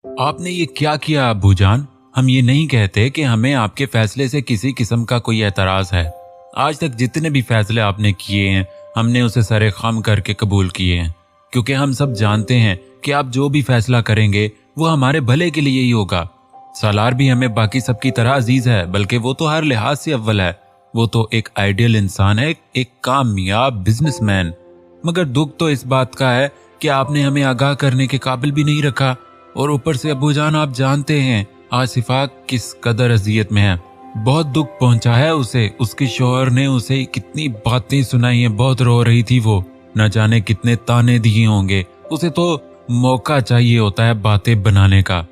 आपने ये क्या किया अब्बू जान? हम ये नहीं कहते कि हमें आपके फैसले से किसी किस्म का कोई एतराज है। आज तक जितने भी फैसले आपने किए हैं, हमने उसे सरे खम करके कबूल किए हैं, क्योंकि हम सब जानते हैं कि आप जो भी फैसला करेंगे वो हमारे भले के लिए ही होगा। सालार भी हमें बाकी सबकी तरह अजीज है, बल्कि वो तो हर लिहाज से अव्वल है। वो तो एक आइडियल इंसान है, एक कामयाब बिजनेसमैन। मगर दुख तो इस बात का है कि आपने हमें आगाह करने के काबिल भी नहीं रखा। और ऊपर से अब्बू जान, आप जानते हैं आसिफा किस कदर अजियत में है। बहुत दुख पहुंचा है उसे। उसके शौहर ने उसे कितनी बातें सुनाई हैं, बहुत रो रही थी वो। न जाने कितने ताने दिए होंगे। उसे तो मौका चाहिए होता है बातें बनाने का।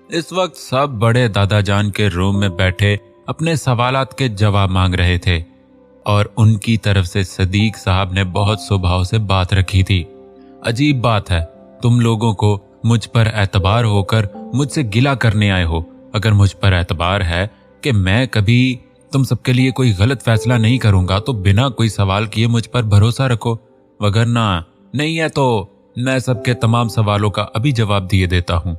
इस वक्त सब बड़े दादा जान के रूम में बैठे अपने सवालात के जवाब मांग रहे थे, और उनकी तरफ से सदीक साहब ने बहुत स्वभाव से बात रखी थी। अजीब बात है, तुम लोगों को मुझ पर एतबार होकर मुझसे गिला करने आए हो। अगर मुझ पर एतबार है कि मैं कभी तुम सबके लिए कोई गलत फैसला नहीं करूंगा, तो बिना कोई सवाल किए मुझ पर भरोसा रखो। वगरना नहीं है तो मैं सबके तमाम सवालों का अभी जवाब दिए देता हूँ।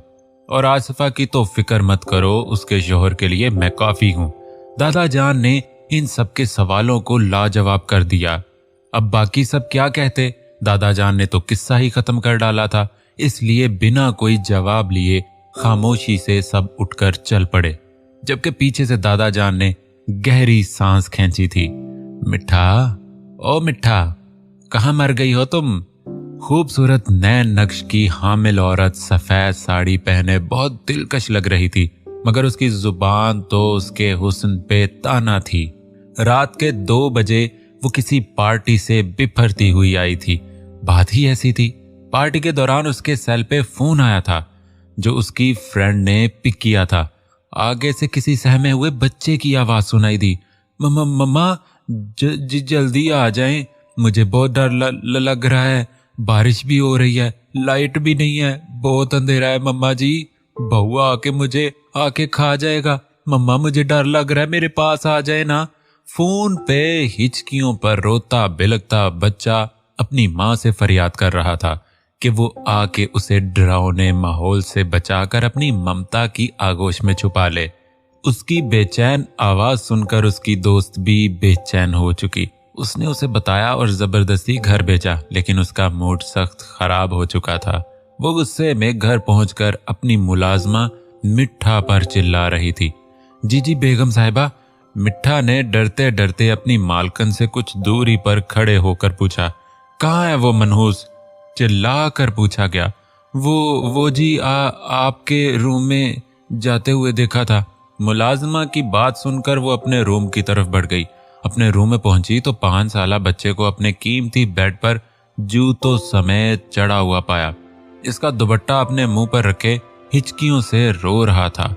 और आसिफा की तो फिक्र मत करो, उसके शोहर के लिए मैं काफी हूँ। दादा जान ने इन सबके सवालों को लाजवाब कर दिया। अब बाकी सब क्या कहते? दादा जान ने तो किस्सा ही खत्म कर डाला था, इसलिए बिना कोई जवाब लिए खामोशी से सब उठकर चल पड़े। जबकि पीछे से दादा जान ने गहरी सांस खींची थी। मिठा, ओ मिठा, कहाँ मर गई हो तुम? खूबसूरत नैन नक्श की हामिल औरत सफेद साड़ी पहने बहुत दिलकश लग रही थी, मगर उसकी जुबान तो उसके हुस्न पे ताना थी। रात के 2 बजे वो किसी पार्टी से बिफरती हुई आई थी। बात ही ऐसी थी। पार्टी के दौरान उसके सेल पे फोन आया था, जो उसकी फ्रेंड ने पिक किया था। आगे से किसी सहमे हुए बच्चे की आवाज सुनाई दी। मम्मा जल्दी आ जाएं, मुझे बहुत डर लग रहा है। बारिश भी हो रही है, लाइट भी नहीं है, बहुत अंधेरा है मम्मा जी। बहुआ आके मुझे आके खा जाएगा। मम्मा मुझे डर लग रहा है, मेरे पास आ जाए ना। फोन पे हिचकियों पर रोता बिलखता बच्चा अपनी माँ से फरियाद कर रहा था कि वो आके उसे डरावने माहौल से बचाकर अपनी ममता की आगोश में छुपा ले। उसकी बेचैन आवाज सुनकर उसकी दोस्त भी बेचैन हो चुकी। उसने उसे बताया और जबरदस्ती घर भेजा, लेकिन उसका मूड सख्त खराब हो चुका था। वो गुस्से में घर पहुंचकर अपनी मुलाजमा मिठा पर चिल्ला रही थी। जी बेगम साहिबा, मिठा ने डरते डरते अपनी मालकन से कुछ दूरी पर खड़े होकर पूछा। कहाँ है वो मनहूस? चिल्ला कर पूछा गया। वो जी आपके रूम में जाते हुए देखा था। मुलाजमा की बात सुनकर वो अपने रूम की तरफ बढ़ गई। अपने रूम में पहुंची तो 5 साला बच्चे को अपने कीमती बेड पर जूतों समेत चढ़ा हुआ पाया। इसका दुपट्टा अपने मुंह पर रखे हिचकियों से रो रहा था।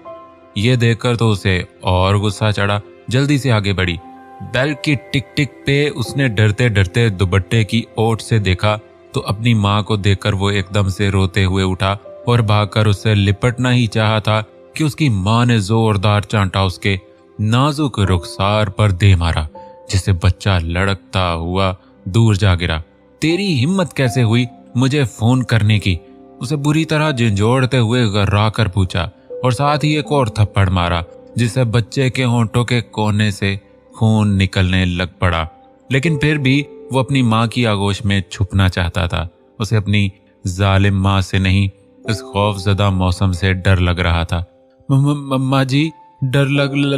ये देखकर तो उसे और गुस्सा चढ़ा। जल्दी से आगे बढ़ी। बेल की टिक टिक पे उसने डरते डरते दुपट्टे की ओट से देखा तो अपनी माँ को देखकर वो एकदम से रोते हुए उठा और भागकर उससे लिपटना ही चाहा था कि उसकी माँ ने जोरदार चांटा उसके नाजुक रुखसार पर दे मारा, जिसे बच्चा लड़कता हुआ दूर जा गिरा। तेरी हिम्मत कैसे हुई मुझे फोन करने की? उसे बुरी तरह झंझोड़ते हुए गर्रा कर पूछा, और साथ ही एक और थप्पड़ मारा, जिसे बच्चे के होंठों के कोने से खून निकलने लग पड़ा। लेकिन फिर भी वो अपनी माँ की आगोश में छुपना चाहता था। उसे अपनी जालिम माँ से नहीं, इस खौफजदा मौसम से डर लग रहा था। मम्मा जी, डर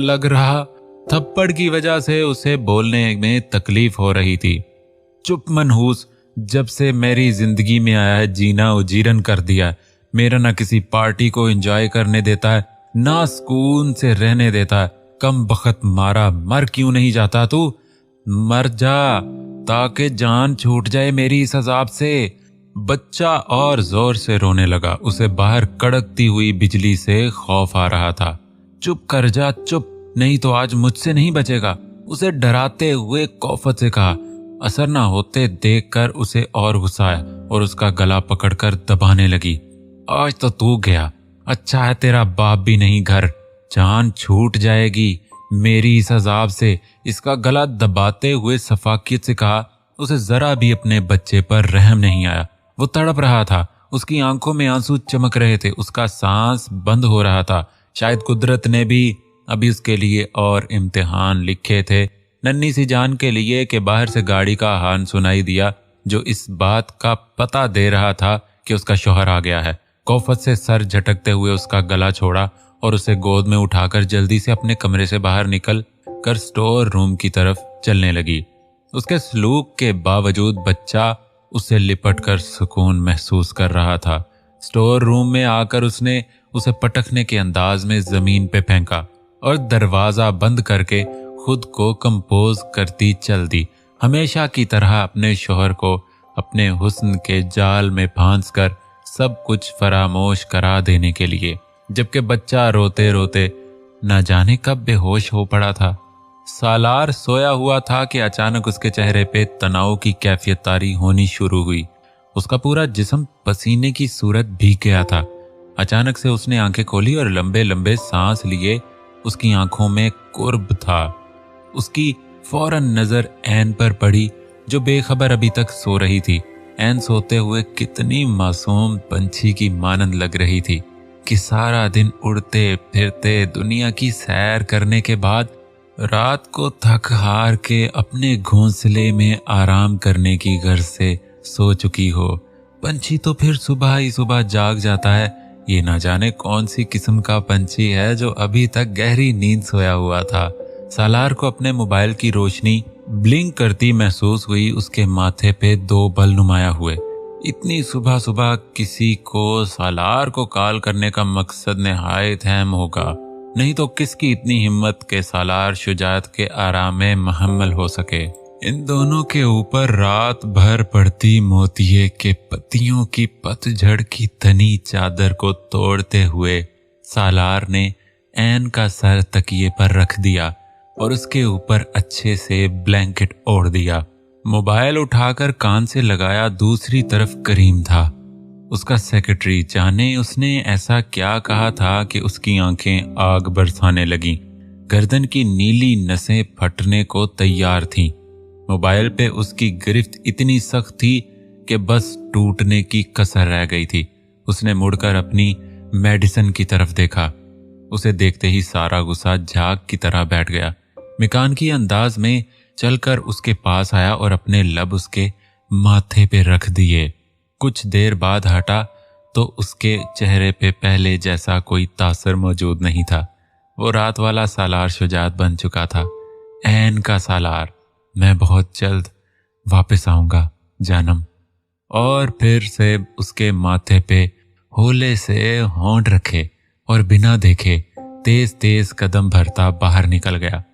लग रहा। थप्पड़ की वजह से उसे बोलने में तकलीफ हो रही थी। चुप मनहूस, जब से मेरी जिंदगी में आया है जीना उजीरन कर दिया। मेरा ना किसी पार्टी को एंजॉय करने देता है, ना सुकून से रहने देता है। कम बखत मारा, मर क्यों नहीं जाता तू? मर जा ताकि जान छूट जाए मेरी इस अजाब से। बच्चा और जोर से रोने लगा। उसे बाहर कड़कती हुई बिजली से खौफ आ रहा था। चुप कर जा, चुप, नहीं तो आज मुझसे नहीं बचेगा, उसे डराते हुए कौफत से कहा। असर ना होते देखकर उसे और गुस्सा आया और उसका गला पकड़कर दबाने लगी। आज तो तू गया, अच्छा है तेरा बाप भी नहीं घर, जान छूट जाएगी मेरी इस अजाब से। इसका गला दबाते हुए सफाकियत से कहा। उसे जरा भी अपने बच्चे पर रहम नहीं आया। वो तड़प रहा था उसकी आंखों में आंसू चमक रहे थे, उसका सांस बंद हो रहा था। शायद कुदरत ने भी अभी उसके लिए और इम्तिहान लिखे थे। नन्ही सी जान के लिए कि बाहर से गाड़ी का हॉर्न सुनाई दिया, जो इस बात का पता दे रहा था कि उसका शौहर आ गया है। कौफत से सर झटकते हुए उसका गला छोड़ा और उसे गोद में उठाकर जल्दी से अपने कमरे से बाहर निकल कर स्टोर रूम की तरफ चलने लगी। उसके सलूक के बावजूद बच्चा उससे लिपट कर सुकून महसूस कर रहा था। स्टोर रूम में आकर उसने उसे पटकने के अंदाज में जमीन पे फेंका और दरवाजा बंद करके खुद को कंपोज करती चल दी, हमेशा की तरह अपने शौहर को अपने हुस्न के जाल में फांस कर सब कुछ फरामोश करा देने के लिए। जबकि बच्चा रोते रोते न जाने कब बेहोश हो पड़ा था। सालार सोया हुआ था कि अचानक उसके चेहरे पे तनाव की कैफियत तारी होनी शुरू हुई। उसका पूरा जिस्म पसीने की सूरत भीग गया था। अचानक से उसने आंखें खोली और लंबे लंबे सांस लिए। उसकी आंखों में कुर्ब था। उसकी फौरन नजर ऐन पर पड़ी, जो बेखबर अभी तक सो रही थी। ऐन सोते हुए कितनी मासूम पंछी की मानंद लग रही थी कि सारा दिन उड़ते फिरते दुनिया की सैर करने के बाद रात को थक हार के अपने घोंसले में आराम करने की गर्ज से सो चुकी हो। पंछी तो फिर सुबह ही सुबह जाग जाता है। ये ना जाने कौन सी किस्म का पंछी है जो अभी तक गहरी नींद सोया हुआ था। सालार को अपने मोबाइल की रोशनी ब्लिंक करती महसूस हुई। उसके माथे पे 2 बल नुमाया हुए। इतनी सुबह सुबह किसी को सालार को कॉल करने का मकसद निहायत अहम होगा, नहीं तो किसकी इतनी हिम्मत के सालार शुजात के आराम में महम्मल हो सके। इन दोनों के ऊपर रात भर पड़ती मोतिये के पत्तियों की पतझड़ की तनी चादर को तोड़ते हुए सालार ने ऐन का सर तकिए पर रख दिया और उसके ऊपर अच्छे से ब्लैंकेट ओढ़ दिया। मोबाइल उठाकर कान से लगाया। दूसरी तरफ करीम था, उसका सेक्रेटरी। जाने उसने ऐसा क्या कहा था कि उसकी आंखें आग बरसाने लगीं। गर्दन की नीली नसें फटने को तैयार थीं। मोबाइल पे उसकी गिरफ्त इतनी सख्त थी कि बस टूटने की कसर रह गई थी। उसने मुड़कर अपनी मेडिसिन की तरफ देखा। उसे देखते ही सारा गुस्सा झाग की तरह बैठ गया। मिकान की अंदाज में चलकर उसके पास आया और अपने लब उसके माथे पे रख दिए। कुछ देर बाद हटा तो उसके चेहरे पे पहले जैसा कोई तासर मौजूद नहीं था। वो रात वाला सालार शुजात बन चुका था, ऐन का सालार। मैं बहुत जल्द वापस आऊंगा जानम। और फिर से उसके माथे पे होले से होंठ रखे और बिना देखे तेज तेज कदम भरता बाहर निकल गया।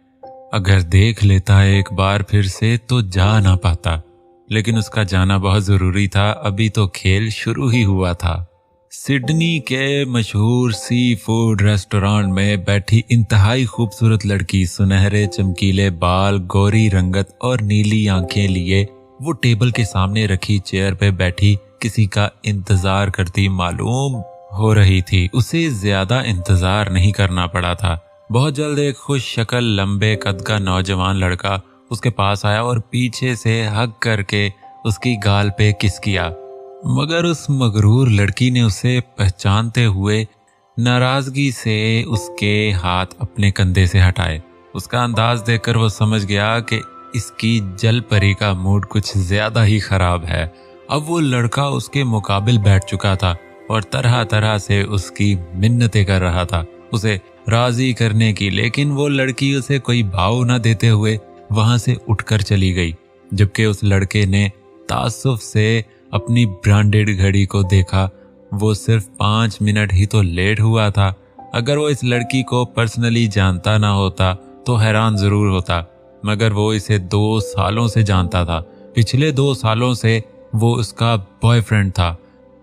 अगर देख लेता एक बार फिर से तो जा ना पाता, लेकिन उसका जाना बहुत जरूरी था। अभी तो खेल शुरू ही हुआ था। सिडनी के मशहूर सी फूड रेस्टोरेंट में बैठी इंतहाई खूबसूरत लड़की, सुनहरे चमकीले बाल, गोरी रंगत और नीली आंखें लिए वो टेबल के सामने रखी चेयर पे बैठी किसी का इंतजार करती मालूम हो रही थी। उसे ज्यादा इंतजार नहीं करना पड़ा था। बहुत जल्द एक खुश शक्ल लंबे कद का नौजवान लड़का उसके पास आया और पीछे से हग करके उसकी गाल पे किस किया। मगर उस मगरूर लड़की ने उसे पहचानते हुए नाराजगी से उसके हाथ अपने कंधे से हटाए। उसका अंदाज देखकर वो समझ गया कि इसकी जल परी का मूड कुछ ज्यादा ही खराब है। अब वो लड़का उसके मुकाबिल बैठ चुका था और तरह तरह से उसकी मिन्नतें कर रहा था उसे राजी करने की, लेकिन वो लड़की उसे कोई भाव न देते हुए वहां से उठकर चली गई। जबकि उस लड़के ने तासुफ से अपनी ब्रांडेड घड़ी को देखा। वो सिर्फ 5 मिनट ही तो लेट हुआ था। अगर वो इस लड़की को पर्सनली जानता ना होता तो हैरान जरूर होता, मगर वो इसे 2 सालों से जानता था। पिछले 2 सालों से वो उसका बॉयफ्रेंड था।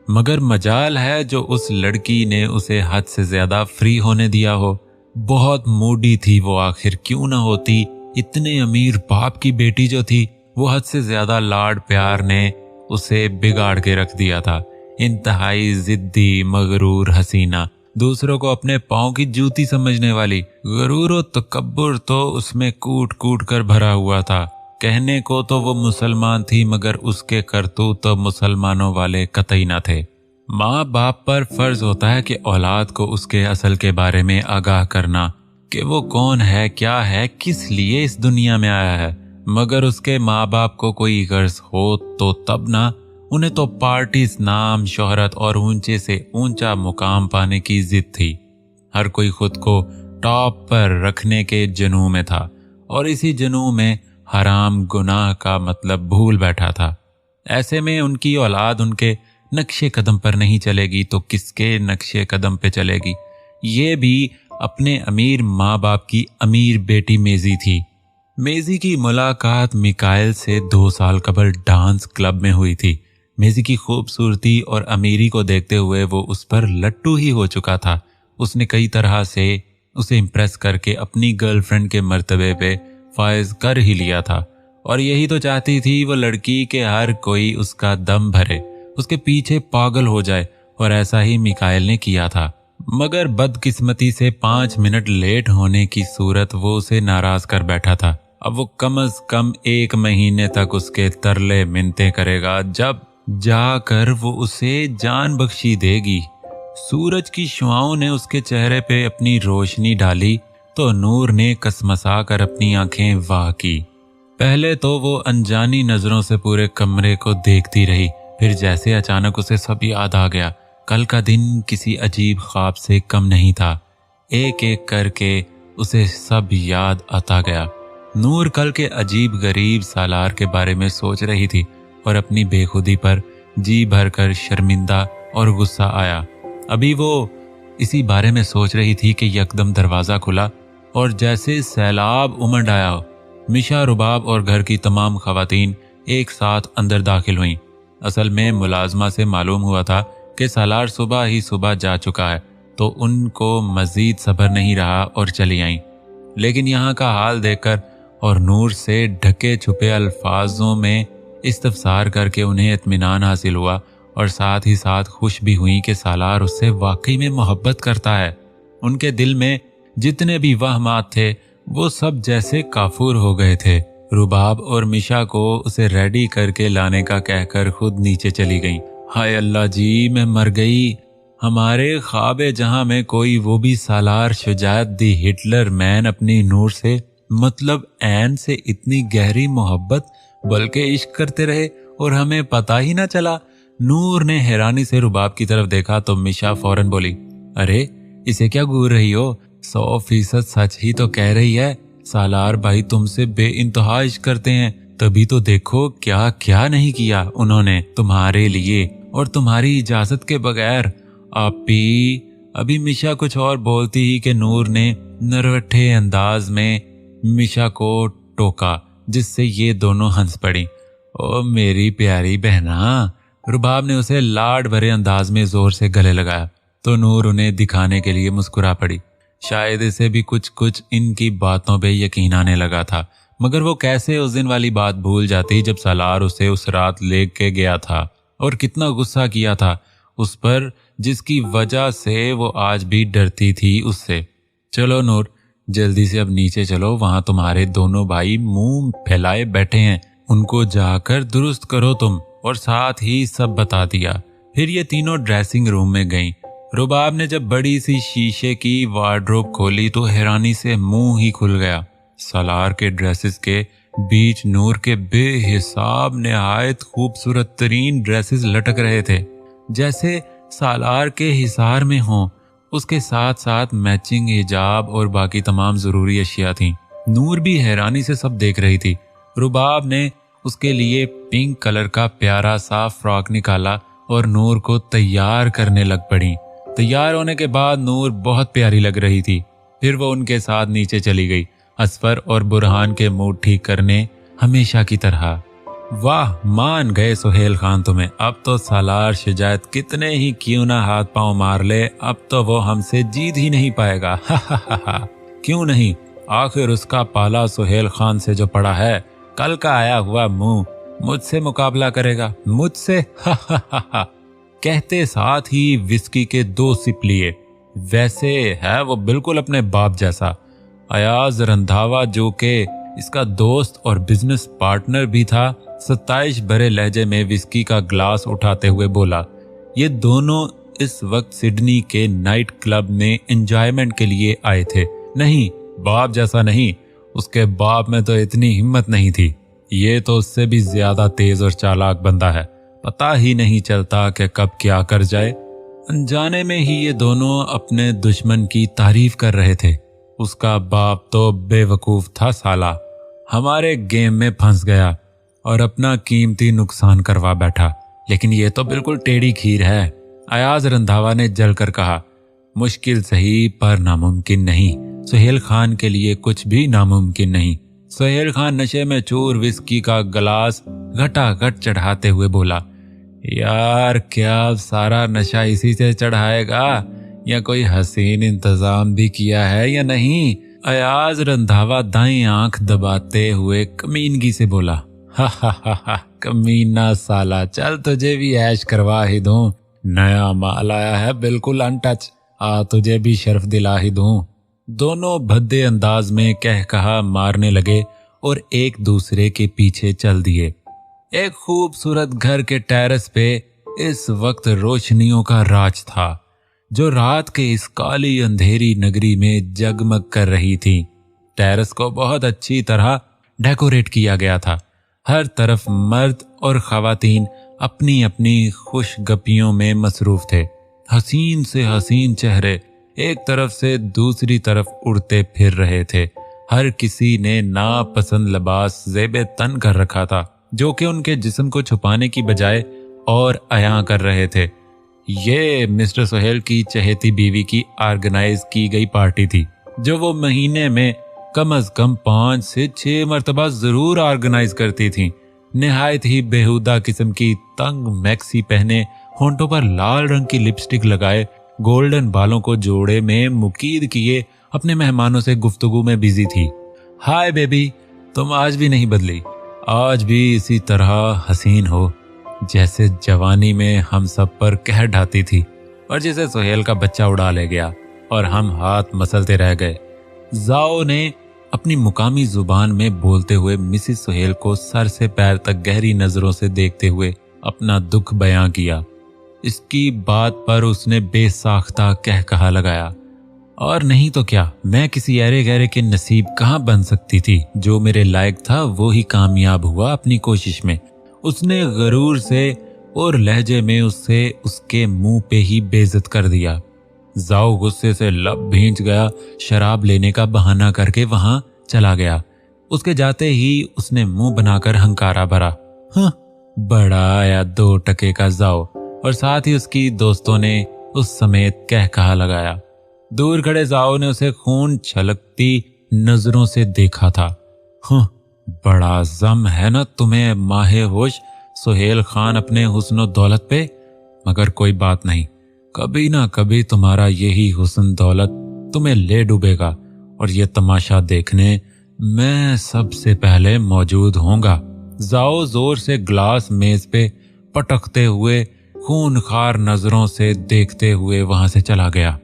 मगर मजाल है जो उस लड़की ने उसे हद से ज्यादा फ्री होने दिया हो। बहुत मूडी थी वो, आखिर क्यों ना होती। इतने अमीर बाप की बेटी जो थी, वो हद से ज्यादा लाड प्यार ने उसे बिगाड़ के रख दिया था। इंतहाई जिद्दी मगरूर हसीना, दूसरों को अपने पांव की जूती समझने वाली। गरूर और तकब्बुर तो उसमें कूट कूट कर भरा हुआ था। कहने को तो वो मुसलमान थी, मगर उसके करतूत तो मुसलमानों वाले कतई न थे। माँ बाप पर फर्ज होता है कि औलाद को उसके असल के बारे में आगाह करना, कि वो कौन है, क्या है, किस लिए इस दुनिया में आया है। मगर उसके माँ बाप को कोई गर्ज हो तो तब ना, उन्हें तो पार्टीज, नाम, शोहरत और ऊंचे से ऊंचा मुकाम पाने की जिद थी। हर कोई खुद को टॉप पर रखने के जुनून में था और इसी जुनून में हराम गुनाह का मतलब भूल बैठा था। ऐसे में उनकी औलाद उनके नक्शे कदम पर नहीं चलेगी तो किसके नक्शे कदम पे चलेगी। ये भी अपने अमीर माँ बाप की अमीर बेटी मेजी थी। मेजी की मुलाकात मिकाइल से 2 साल कबल डांस क्लब में हुई थी। मेजी की खूबसूरती और अमीरी को देखते हुए वो उस पर लट्टू ही हो चुका था। उसने कई तरह से उसे इम्प्रेस करके अपनी गर्लफ्रेंड के मर्तबे पे फायज कर ही लिया था और यही तो चाहती थी वो लड़की के हर कोई उसका दम भरे, उसके पीछे पागल हो जाए, और ऐसा ही मिकाइल ने किया था। मगर बदकिस्मती से 5 मिनट लेट होने की सूरत वो उसे नाराज कर बैठा था। अब वो कम से कम 1 महीने तक उसके तरले मिन्नतें करेगा, जब जाकर वो उसे जान बख्शी देगी। सूरज की शुआओं ने उसके चेहरे पे अपनी रोशनी डाली तो नूर ने कसमसा कर अपनी आंखें वाह की। पहले तो वो अनजानी नजरों से पूरे कमरे को देखती रही, फिर जैसे अचानक उसे सब याद आ गया। कल का दिन किसी अजीब ख्वाब से कम नहीं था। एक एक करके उसे सब याद आता गया। नूर कल के अजीब गरीब सालार के बारे में सोच रही थी और अपनी बेखुदी पर जी भरकर शर्मिंदा और गुस्सा आया। अभी वो इसी बारे में सोच रही थी कि यकदम दरवाजा खुला और जैसे सैलाब उमड़ आया हो, मिशा, रुबाब और घर की तमाम खवातीन एक साथ अंदर दाखिल हुईं। असल में मुलाजमा से मालूम हुआ था कि सालार सुबह ही सुबह जा चुका है, तो उनको मजीद सब्र नहीं रहा और चली आईं। लेकिन यहाँ का हाल देखकर और नूर से ढके छुपे अल्फाजों में इस्तफसार करके उन्हें इत्मीनान हासिल हुआ और साथ ही साथ खुश भी हुई कि सालार उससे वाकई में मोहब्बत करता है। उनके दिल में जितने भी वहमात थे वो सब जैसे काफूर हो गए थे। रुबाब और मिशा को उसे रेडी करके लाने का कहकर खुद नीचे चली गईं। हाय अल्लाह जी, मैं मर गई। हमारे ख्वाबे जहां में कोई वो भी सालार शुजात दी हिटलर मैन अपनी नूर से, मतलब ऐन से इतनी गहरी मोहब्बत बल्कि इश्क करते रहे और हमें पता ही ना चला। नूर ने हैरानी से रुबाब की तरफ देखा तो मिशा फौरन बोली, अरे इसे क्या घूर रही हो? 100% सच ही तो कह रही है। सालार भाई तुमसे बेइंतहा इश्क करते हैं, तभी तो देखो क्या क्या नहीं किया उन्होंने तुम्हारे लिए और तुम्हारी इजाजत के बगैर। आपी। अभी मिशा कुछ और बोलती ही कि नूर ने नरवट्ठे अंदाज में मिशा को टोका, जिससे ये दोनों हंस पड़ी। ओ मेरी प्यारी बहना। रुबाब ने उसे लाड भरे अंदाज में जोर से गले लगाया तो नूर उन्हें दिखाने के लिए मुस्कुरा पड़ी। शायद इसे भी कुछ कुछ इनकी बातों पे यकीन आने लगा था, मगर वो कैसे उस दिन वाली बात भूल जाती जब सालार उसे उस रात लेके गया था और कितना गुस्सा किया था उस पर, जिसकी वजह से वो आज भी डरती थी उससे। चलो नूर, जल्दी से अब नीचे चलो, वहां तुम्हारे दोनों भाई मुंह फैलाए बैठे हैं, उनको जाकर दुरुस्त करो तुम। और साथ ही सब बता दिया। फिर ये तीनों ड्रेसिंग रूम में गईं। रुबाब ने जब बड़ी सी शीशे की वार्डरोब खोली तो हैरानी से मुंह ही खुल गया। सालार के ड्रेसेस के बीच नूर के बेहिसाब निहायत खूबसूरत तरीन ड्रेसेस लटक रहे थे, जैसे सालार के हिसार में हों। उसके साथ साथ मैचिंग हिजाब और बाकी तमाम जरूरी अशिया थीं। नूर भी हैरानी से सब देख रही थी। रुबाब ने उसके लिए पिंक कलर का प्यारा सा फ्रॉक निकाला और नूर को तैयार करने लग पड़ी। तैयार होने के बाद नूर बहुत प्यारी लग रही थी। फिर वो उनके साथ नीचे चली गई, असफर और बुरहान के मूड ठीक करने हमेशा की तरह। वाह, मान गए सुहेल खान तुम्हें। अब तो सालार शुजात कितने ही क्यों ना हाथ पांव मार ले, अब तो वो हमसे जीत ही नहीं पाएगा। हा। क्यों नहीं, आखिर उसका पाला सुहेल खान से जो पड़ा है, कल का आया हुआ मुंह मुझसे मुकाबला करेगा, मुझसे। हा। कहते साथ ही विस्की के 2 सिप लिए। वैसे है वो बिल्कुल अपने बाप जैसा। अयाज रंधावा, जो के इसका दोस्त और बिजनेस पार्टनर भी था, 27 भरे लहजे में विस्की का ग्लास उठाते हुए बोला, ये दोनों इस वक्त सिडनी के नाइट क्लब में एंजॉयमेंट के लिए आए थे। नहीं, बाप जैसा नहीं, उसके बाप में तो इतनी हिम्मत नहीं थी। ये तो उससे भी ज्यादा तेज और चालाक बंदा है, पता ही नहीं चलता कि कब क्या कर जाए। अनजाने में ही ये दोनों अपने दुश्मन की तारीफ कर रहे थे। उसका बाप तो बेवकूफ था साला, हमारे गेम में फंस गया और अपना कीमती नुकसान करवा बैठा। लेकिन ये तो बिल्कुल टेढ़ी खीर है, अयाज रंधावा ने जलकर कहा। मुश्किल सही पर नामुमकिन नहीं, सुहेल खान के लिए कुछ भी नामुमकिन नहीं। सुहेल खान नशे में चूर विस्की का गिलास घटाघट चढ़ाते हुए बोला, यार क्या सारा नशा इसी से चढ़ाएगा या कोई हसीन इंतजाम भी किया है या नहीं? अयाज रंधावा दाईं आंख दबाते हुए कमीनगी से बोला, हा हा हा हा, कमीना साला, चल तुझे भी ऐश करवा ही दूं। नया माल आया है बिल्कुल अनटच, आ तुझे भी शर्फ दिला ही दूं। दोनों भद्दे अंदाज में कह कहा मारने लगे और एक दूसरे के पीछे चल दिए। एक खूबसूरत घर के टेरेस पे इस वक्त रोशनियों का राज था, जो रात के इस काली अंधेरी नगरी में जगमग कर रही थी। टेरेस को बहुत अच्छी तरह डेकोरेट किया गया था। हर तरफ मर्द और खवातीन अपनी अपनी खुशगपियों में मसरूफ थे। हसीन से हसीन चेहरे एक तरफ से दूसरी तरफ उड़ते फिर रहे थे। हर किसी ने नापसंद लिबास ज़ेबे तन कर रखा था, जो कि उनके जिस्म को छुपाने की बजाय और अयां कर रहे थे। ये मिस्टर सोहेल की चहेती बीवी की ऑर्गेनाइज की गई पार्टी थी, जो वो महीने में कम अज कम 5 से 6 मरतबा जरूर ऑर्गेनाइज करती थी। निहायत ही बेहुदा किस्म की तंग मैक्सी पहने, होंठों पर लाल रंग की लिपस्टिक लगाए, गोल्डन बालों को जोड़े में मुकीद किए अपने मेहमानों से गुफ्तगू में बिजी थी। हाय बेबी, तुम आज भी नहीं बदली, आज भी इसी तरह हसीन हो जैसे जवानी में हम सब पर कहर ढाती थी और जिसे सोहेल का बच्चा उड़ा ले गया और हम हाथ मसलते रह गए। जाओ ने अपनी मुकामी जुबान में बोलते हुए मिसिस सोहेल को सर से पैर तक गहरी नजरों से देखते हुए अपना दुख बयां किया। इसकी बात पर उसने बेसाख्ता कह कहा लगाया, और नहीं तो क्या, मैं किसी ऐरे गहरे के नसीब कहाँ बन सकती थी। जो मेरे लायक था वो ही कामयाब हुआ अपनी कोशिश में। उसने गरूर से और लहजे में उससे उसके मुंह पे ही बेइज्जत कर दिया। जाओ गुस्से से लब भींच गया, शराब लेने का बहाना करके वहां चला गया। उसके जाते ही उसने मुंह बनाकर हंकारा भरा, हाँ बड़ा आया 2 टके का जाओ, और साथ ही उसकी दोस्तों ने उस समेत कह कहा लगाया। दूर खड़े जाओ ने उसे खून छलकती नजरों से देखा था। हाँ बड़ा जम है ना तुम्हें माहे होश सोहेल खान अपने हुस्न दौलत पे, मगर कोई बात नहीं, कभी ना कभी तुम्हारा यही हुस्न दौलत तुम्हें ले डूबेगा और ये तमाशा देखने मैं सबसे पहले मौजूद होऊंगा। जाओ जोर से ग्लास मेज पे पटकते हुए खूनखार नजरों से देखते हुए वहां से चला गया।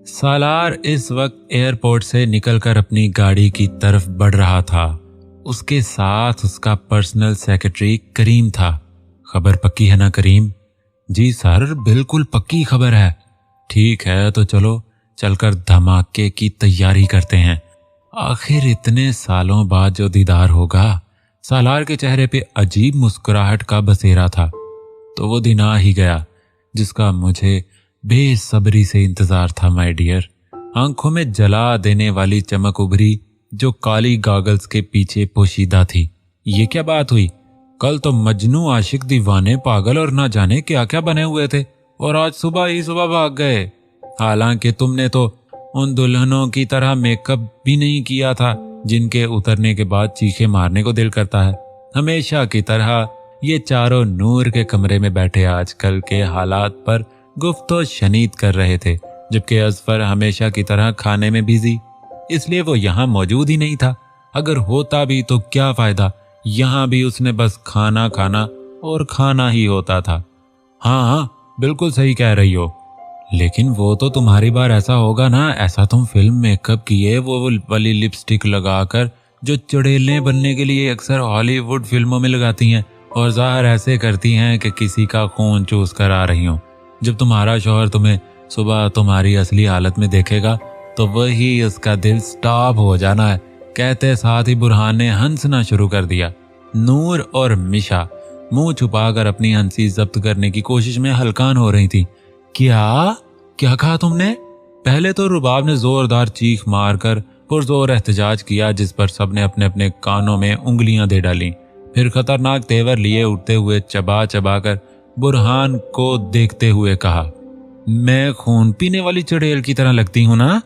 सालार इस वक्त एयरपोर्ट से निकलकर अपनी गाड़ी की तरफ बढ़ रहा था। उसके साथ उसका पर्सनल सेक्रेटरी करीम था। खबर पक्की है ना करीम? जी सर, बिल्कुल पक्की खबर है। ठीक है तो चलो चलकर धमाके की तैयारी करते हैं। आखिर इतने सालों बाद जो दीदार होगा। सालार के चेहरे पे अजीब मुस्कुराहट का बसेरा था। तो वो दिन आ ही गया जिसका मुझे बेसब्री से इंतजार था माय डियर। आंखों में जला देने वाली चमक उभरी जो काली गॉगल्स के पीछे पोशीदा थी। ये क्या बात हुई? कल तो मजनू आशिक दीवाने पागल और ना जाने क्या क्या बने हुए थे और आज सुबह ही सुबह भाग गए। हालांकि तुमने तो उन दुल्हनों की तरह मेकअप भी नहीं किया था जिनके उतरने के बाद चीखे मारने को दिल करता है। हमेशा की तरह ये चारों नूर के कमरे में बैठे आजकल के हालात पर गुफ्तो शनीद कर रहे थे, जबकि अजफर हमेशा की तरह खाने में बिजी, इसलिए वो यहाँ मौजूद ही नहीं था। अगर होता भी तो क्या फायदा, यहाँ भी उसने बस खाना खाना और खाना ही होता था। हाँ हाँ बिल्कुल सही कह रही हो, लेकिन वो तो तुम्हारी बार ऐसा होगा ना, ऐसा तुम फिल्म मेकअप किए वो वाली लिपस्टिक लगाकर जो चुड़ैलें बनने के लिए अक्सर हॉलीवुड फिल्मों में लगाती हैं और ज़ाहिर ऐसे करती हैं कि किसी का खून चूस कर आ रही हो। जब तुम्हारा शौहर तुम्हें सुबह तुम्हारी असली हालत में देखेगा तो वही उसका दिल स्टॉप हो जाना है। कहते साथ ही बुरहान ने हंसना शुरू कर दिया। नूर और मिशा मुंह छुपाकर अपनी हंसी जब्त करने की कोशिश में हलकान हो रही थी। क्या क्या कहा तुमने? पहले तो रुबाब ने जोरदार चीख मारकर पुरजोर एहतजाज किया, जिस पर सबने अपने अपने कानों में उंगलियां दे डाली। फिर खतरनाक तेवर लिए उठते हुए चबा चबा कर बुरहान को देखते हुए कहा, मैं खून पीने वाली चुड़ैल की तरह लगती हूं ना?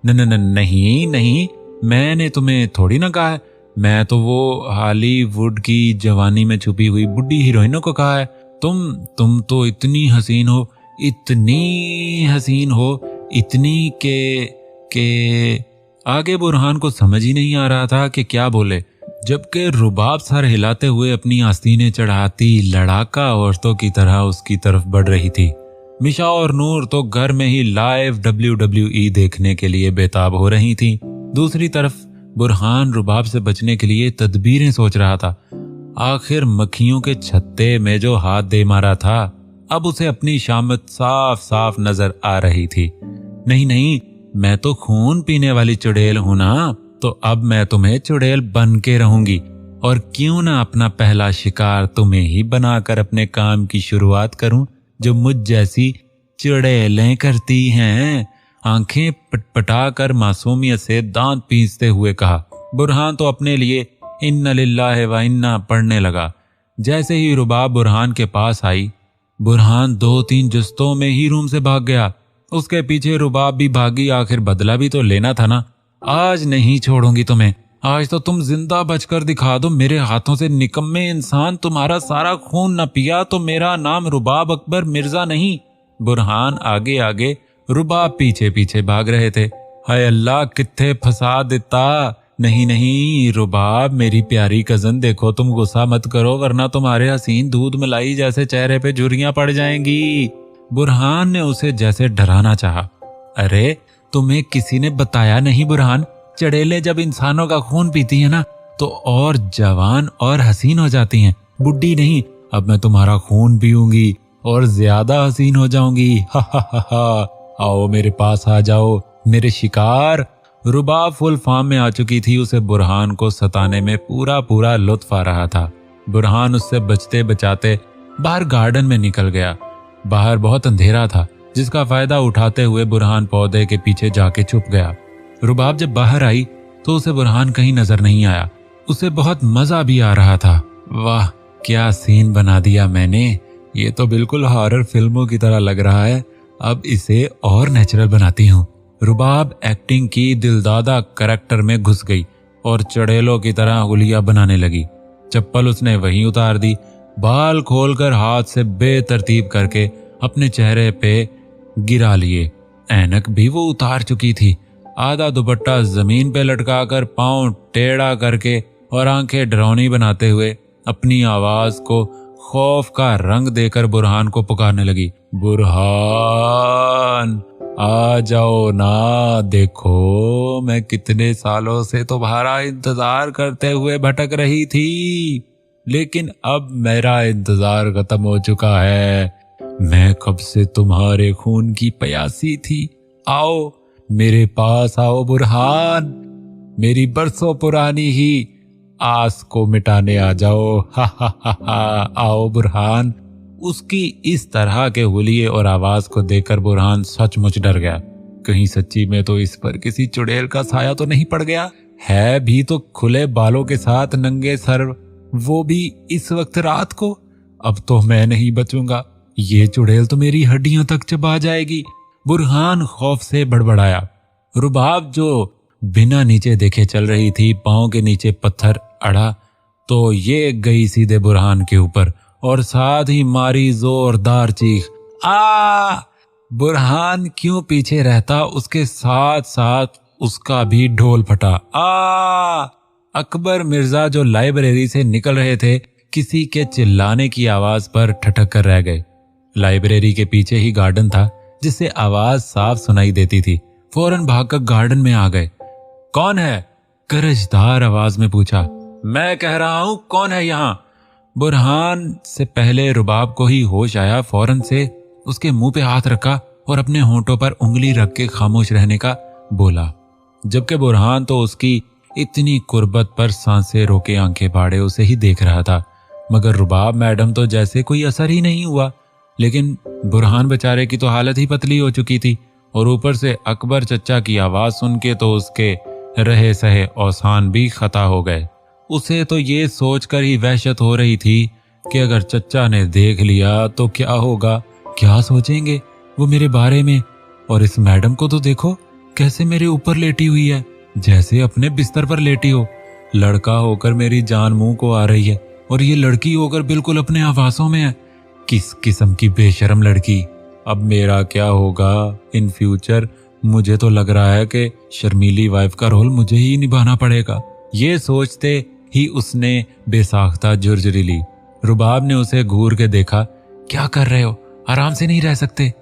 नहीं नहीं, मैंने तुम्हें थोड़ी ना कहा है। मैं तो वो हॉलीवुड की जवानी में छुपी हुई बुढ़ी हीरोइनों को कहा है। तुम तो इतनी हसीन हो, इतनी हसीन हो, इतनी के आगे बुरहान को समझ ही नहीं आ रहा था कि क्या बोले, जबकि रुबाब सर हिलाते हुए अपनी आस्तीनें चढ़ाती लड़ाका औरतों की तरह उसकी तरफ बढ़ रही थी। मिशा और नूर तो घर में ही लाइव WWE देखने के लिए बेताब हो रही थी। दूसरी तरफ बुरहान रुबाब से बचने के लिए तदबीरें सोच रहा था। आखिर मक्खियों के छत्ते में जो हाथ दे मारा था, अब उसे अपनी शामत साफ साफ नजर आ रही थी। नहीं नहीं, मैं तो खून पीने वाली चुड़ैल हूं ना, तो अब मैं तुम्हें चुड़ैल बन के रहूंगी। और क्यों ना अपना पहला शिकार तुम्हें ही बनाकर अपने काम की शुरुआत करूं, जो मुझ जैसी चुड़ैलें करती हैं। आंखें पटपटा कर मासूमियत से दांत पीसते हुए कहा। बुरहान तो अपने लिए इन्ना लिल्लाहि व इन्ना पढ़ने लगा। जैसे ही रुबाब बुरहान के पास आई, बुरहान 2-3 जुस्तों में ही रूम से भाग गया। उसके पीछे रुबाब भी भागी। आखिर बदला भी तो लेना था ना। आज नहीं छोड़ूंगी तुम्हें, आज तो तुम जिंदा बचकर दिखा दो। मेरे हाथों से निकम्मे इंसान, तुम्हारा सारा खून न पिया तो मेरा नाम रुबाब अकबर मिर्जा नहीं। बुरहान आगे आगे, रुबाब पीछे पीछे भाग रहे थे। हाय अल्लाह, कित्थे फंसा देता। नहीं नहीं रुबाब, मेरी प्यारी कजन, देखो तुम गुस्सा मत करो, वरना तुम्हारे हसीन दूध मलाई जैसे चेहरे पे झुर्रियां पड़ जाएंगी। बुरहान ने उसे जैसे डराना चाहा। अरे तुम्हें किसी ने बताया नहीं बुरहान, चड़ेलें जब इंसानों का खून पीती है ना तो और जवान और हसीन हो जाती हैं, बुड्ढी नहीं। अब मैं तुम्हारा खून पीऊंगी और ज्यादा हसीन हो जाऊंगी। हा हा हा हा। आओ मेरे पास आ जाओ मेरे शिकार। रुबाब फुल फॉर्म में आ चुकी थी। उसे बुरहान को सताने में पूरा पूरा लुत्फ आ रहा था। बुरहान उससे बचते बचाते बाहर गार्डन में निकल गया। बाहर बहुत अंधेरा था, जिसका फायदा उठाते हुए बुरहान पौधे के पीछे जाके छुप गया। रुबाब जब बाहर आई तो उसे बुरहान कहीं नजर नहीं आया। उसे बहुत मजा भी आ रहा था। वाह क्या सीन बना दिया मैंने, ये तो बिल्कुल हॉरर फिल्मों की तरह लग रहा है। अब इसे और नेचुरल बनाती हूँ। रुबाब एक्टिंग की दिलदादा करैक्टर में घुस गई और चड़ेलों की तरह हुलिया बनाने लगी। चप्पल उसने वहीं उतार दी। बाल खोलकर हाथ से बेतरतीब करके अपने चेहरे पे गिरा लिए। ऐनक भी वो उतार चुकी थी। आधा दुपट्टा जमीन पे लटकाकर पांव टेढ़ा करके और आंखें डरावनी बनाते हुए अपनी आवाज को खौफ का रंग देकर बुरहान को पुकारने लगी। बुरहान आ जाओ ना, देखो मैं कितने सालों से तुम्हारा इंतजार करते हुए भटक रही थी, लेकिन अब मेरा इंतजार खत्म हो चुका है। मैं कब से तुम्हारे खून की प्यासी थी। आओ मेरे पास आओ बुरहान, मेरी बरसों पुरानी ही आस को मिटाने आ जाओ। हा हा हा हा। आओ बुरहान। उसकी इस तरह के हुलिये और आवाज को देखकर बुरहान सचमुच डर गया। कहीं सच्ची में तो इस पर किसी चुड़ैल का साया तो नहीं पड़ गया है? भी तो खुले बालों के साथ नंगे सर, वो भी इस वक्त रात को। अब तो मैं नहीं बचूंगा, ये चुड़ैल तो मेरी हड्डियों तक चबा जाएगी। बुरहान खौफ से बड़बड़ाया। रुबाब जो बिना नीचे देखे चल रही थी, पांव के नीचे पत्थर अड़ा तो ये गई सीधे बुरहान के ऊपर और साथ ही मारी जोरदार चीख। आ! बुरहान क्यों पीछे रहता, उसके साथ साथ उसका भी ढोल फटा। आ! अकबर मिर्जा जो लाइब्रेरी से निकल रहे थे, किसी के चिल्लाने की आवाज पर ठठक कर रह गए। लाइब्रेरी के पीछे ही गार्डन था, जिससे आवाज साफ सुनाई देती थी। फौरन भागकर गार्डन में आ गए। कौन है? गरजदार आवाज में पूछा। मैं कह रहा हूं कौन है यहाँ? बुरहान से पहले रुबाब को ही होश आया। फौरन से उसके मुंह पे हाथ रखा और अपने होंठों पर उंगली रख के खामोश रहने का बोला, जबकि बुरहान तो उसकी इतनी कुर्बत पर सांसें रोके आंखें फाड़े उसे ही देख रहा था। मगर रुबाब मैडम तो जैसे कोई असर ही नहीं हुआ। लेकिन बुरहान बेचारे की तो हालत ही पतली हो चुकी थी और ऊपर से अकबर चचा की आवाज सुन के तो उसके रहे सहे औसान भी खता हो गए। उसे तो ये सोचकर ही वहशत हो रही थी कि अगर चचा ने देख लिया तो क्या होगा, क्या सोचेंगे वो मेरे बारे में। और इस मैडम को तो देखो कैसे मेरे ऊपर लेटी हुई है, जैसे अपने बिस्तर पर लेटी हो। लड़का होकर मेरी जान मुंह को आ रही है और ये लड़की होकर बिल्कुल अपने आवासों में है। किस किस्म की बेशरम लड़की। अब मेरा क्या होगा इन फ्यूचर। मुझे तो लग रहा है कि शर्मीली वाइफ का रोल मुझे ही निभाना पड़ेगा। ये सोचते ही उसने बेसाख्ता झुरझुरी ली। रुबाब ने उसे घूर के देखा। क्या कर रहे हो, आराम से नहीं रह सकते?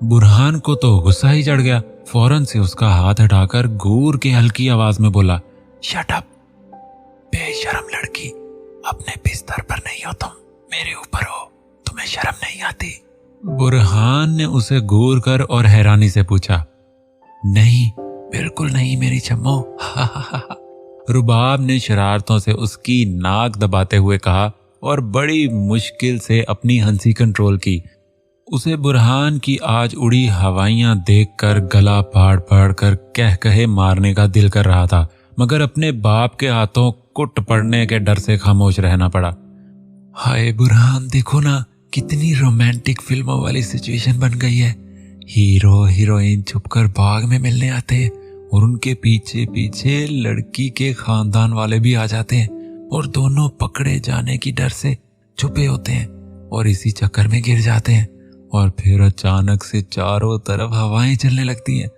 बुरहान को तो गुस्सा ही चढ़ गया। फौरन से उसका हाथ हटाकर घूर के हल्की आवाज में बोला, शट अप बेशरम लड़की, अपने बिस्तर पर नहीं हो तुम, मेरे ऊपर हो, तुम्हें शर्म नहीं आती? बुरहान ने उसे घूर कर और हैरानी से पूछा। नहीं, बिल्कुल नहीं मेरी छम्मो। रुबाब ने शरारतों से उसकी नाक दबाते हुए कहा और बड़ी मुश्किल से अपनी हंसी कंट्रोल की। उसे बुरहान की आज उड़ी हवाइयां देखकर गला फाड़ फाड़ कर कह कहे मारने का दिल कर रहा था, मगर अपने बाप के हाथों कुट पड़ने के डर से खामोश रहना पड़ा। हाय बुरहान, देखो ना कितनी रोमांटिक फिल्मों वाली सिचुएशन बन गई है। हीरो हीरोइन छुपकर बाग में मिलने आते हैं और उनके पीछे पीछे लड़की के खानदान वाले भी आ जाते हैं और दोनों पकड़े जाने की डर से छुपे होते हैं और इसी चक्कर में गिर जाते हैं और फिर अचानक से चारों तरफ हवाएं चलने लगती हैं।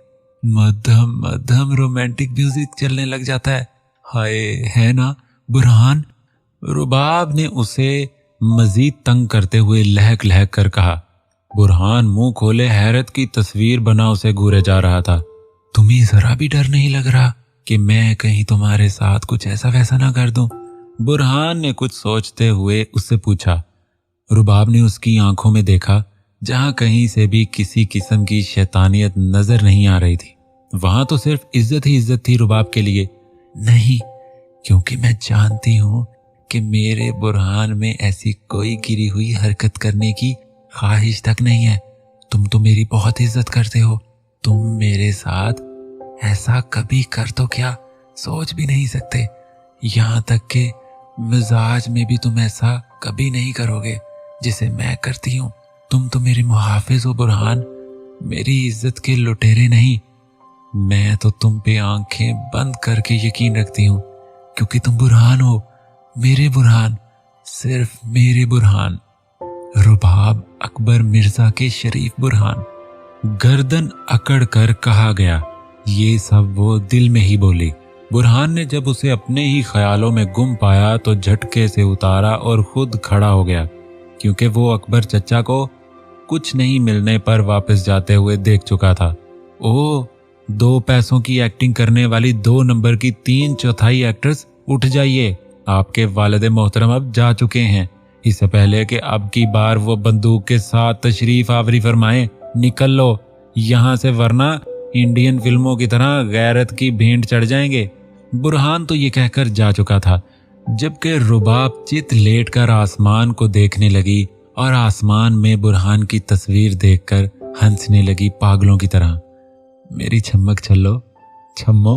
मध्यम मध्यम रोमांटिक म्यूजिक चलने लग जाता है। हाय, है ना बुरहान? रुबाब ने उसे मजीद तंग करते हुए लहक लहक कर कहा। बुरहान मुंह खोले हैरत की तस्वीर बना उसे घूरे जा रहा था। तुम्हें जरा भी डर नहीं लग रहा कि मैं कहीं तुम्हारे साथ कुछ ऐसा वैसा ना कर दूं? बुरहान ने कुछ सोचते हुए उससे पूछा। रुबाब ने उसकी आंखों में देखा। जहां कहीं से भी किसी किस्म की शैतानियत नजर नहीं आ रही थी, वहां तो सिर्फ इज्जत ही इज्जत थी रुबाब के लिए। नहीं, क्योंकि मैं जानती हूं कि मेरे बुरहान में ऐसी कोई गिरी हुई हरकत करने की ख्वाहिश तक नहीं है। तुम तो मेरी बहुत इज्जत करते हो। तुम मेरे साथ ऐसा कभी कर तो क्या सोच भी नहीं सकते। यहां तक कि मिजाज में भी तुम ऐसा कभी नहीं करोगे जिसे मैं करती हूं। तुम तो मेरे मुहाफिज हो बुरहान, मेरी इज्जत के लुटेरे नहीं। मैं तो तुम पे आंखें बंद करके यकीन रखती हूँ क्योंकि तुम बुरहान हो, मेरे बुरहान, सिर्फ मेरे बुरहान, रुबाब अकबर मिर्जा के शरीफ बुरहान। गर्दन अकड़ कर कहा गया। ये सब वो दिल में ही बोली। बुरहान ने जब उसे अपने ही ख्यालों में गुम पाया तो झटके से उतारा और खुद खड़ा हो गया, क्योंकि वो अकबर चचा को कुछ नहीं मिलने पर वापस जाते हुए देख चुका था। ओह, 2 पैसों की एक्टिंग करने वाली 2 नंबर की 3/4 एक्ट्रेस, उठ जाइए, आपके वालिद मोहतरम अब जा चुके हैं। इससे पहले कि अब की बार वो बंदूक के साथ तशरीफ आवरी फरमाए, निकल लो यहाँ से, वरना इंडियन फिल्मों की तरह गैरत की भेंट चढ़ जाएंगे। बुरहान तो ये कहकर जा चुका था, जबकि रुबाब चित लेट कर आसमान को देखने लगी और आसमान में बुरहान की तस्वीर देखकर हंसने लगी पागलों की तरह। मेरी छम्मक छल्लो, छम्मो।